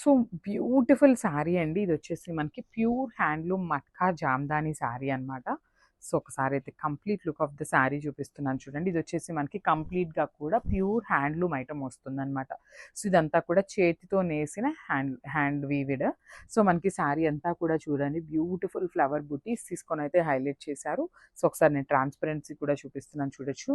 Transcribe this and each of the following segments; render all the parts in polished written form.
So beautiful sari అండి. ఇదొచ్చేసి మనకి pure handloom matka Jamdani sari అనమాట. సో ఒకసారి అయితే complete look of the sari చూపిస్తున్నాను చూడండి. ఇదొచ్చేసి మనకి కంప్లీట్‌గా కూడా ప్యూర్ హ్యాండ్లూమ్ ఐటెమ్ వస్తుందనమాట. సో ఇదంతా కూడా చేతితో నేసిన హ్యాండ్ వీవ్డ్. సో మనకి శారీ అంతా కూడా చూడండి బ్యూటిఫుల్ ఫ్లవర్ బుటీస్ తీసుకొనైతే హైలైట్ చేశారు. సో ఒకసారి నేను ట్రాన్స్‌పరెన్సీ కూడా చూపిస్తున్నాను చూడొచ్చు.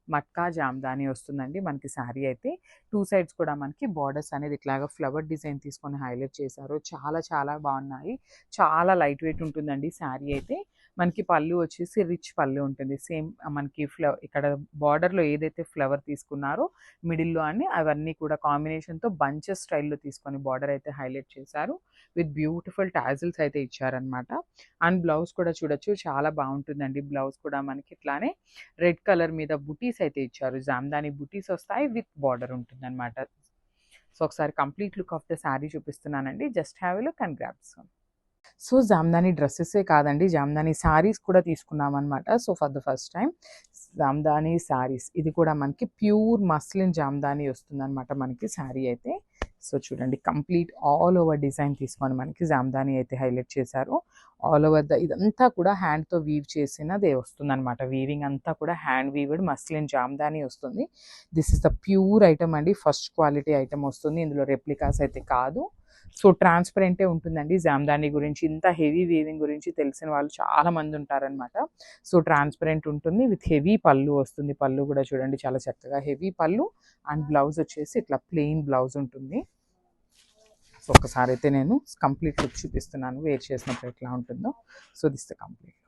మట్కా జామ్దాని వస్తుందండి మనకి శారీ అయితే. 2 సైడ్స్ కూడా మనకి బోర్డర్స్ అనేది ఇట్లాగా ఫ్లవర్ డిజైన్ తీసుకొని హైలైట్ చేశారు. చాలా చాలా బాగున్నాయి. చాలా లైట్ వెయిట్ ఉంటుందండి శారీ అయితే. మనకి పళ్ళు వచ్చేసి రిచ్ పళ్ళు ఉంటుంది. సేమ్ మనకి ఇక్కడ బార్డర్‌లో ఏదైతే ఫ్లవర్ తీసుకున్నారో మిడిల్‌లో అని అవన్నీ కూడా కాంబినేషన్‌తో బంచెస్ స్టైల్‌లో తీసుకొని బార్డర్ అయితే హైలైట్ చేశారు. విత్ బ్యూటిఫుల్ టాజిల్స్ అయితే ఇచ్చారనమాట. అండ్ బ్లౌజ్ కూడా చూడొచ్చు చాలా బాగుంటుందండి. బ్లౌజ్ కూడా మనకి ఇట్లానే రెడ్ కలర్ మీద బుటీస్ అయితే ఇచ్చారు. జామ్దాని బుటీస్ వస్తాయి విత్ బార్డర్ ఉంటుందన్నమాట. సో ఒకసారి complete look of the sari చూపిస్తున్నానండి. Just have a look and grab some. So Jamdani డ్రెస్సెసే కాదండి, జామ్దాని శారీస్ కూడా తీసుకున్నామన్నమాట. So for the first time Jamdani saris, ఇది కూడా మనకి ప్యూర్ మస్లిన్ జామ్దాని వస్తుందన్నమాట మనకి శారీ అయితే. సో చూడండి కంప్లీట్ ఆల్ ఓవర్ డిజైన్ తీసుకొని మనకి జామ్దాని అయితే హైలైట్ చేశారు. ఆల్ ఓవర్ ఇదంతా కూడా హ్యాండ్తో వీవ్ చేసినదే వస్తుందన్నమాట. వీవింగ్ అంతా కూడా హ్యాండ్ వీవ్డ్ మస్లిన్ జామ్దాని వస్తుంది. This is the pure item అండి, ఫస్ట్ క్వాలిటీ ఐటమ్ వస్తుంది. ఇందులో రెప్లికాస్ అయితే కాదు. సో ట్రాన్స్పరెంటే ఉంటుందండి. జామ్దాని గురించి, ఇంత హెవీ వీవింగ్ గురించి తెలిసిన వాళ్ళు చాలా మంది ఉంటారనమాట. సో ట్రాన్స్పరెంట్ ఉంటుంది విత్ హెవీ పళ్ళు వస్తుంది. పళ్ళు కూడా చూడండి చాలా చక్కగా హెవీ పళ్ళు. అండ్ బ్లౌజ్ వచ్చేసి ఇట్లా ప్లెయిన్ బ్లౌజ్ ఉంటుంది. సో ఒక్కసారి అయితే నేను కంప్లీట్ లుక్ చూపిస్తున్నాను వేర్ చేసినప్పుడు ఎట్లా ఉంటుందో. So this the complete.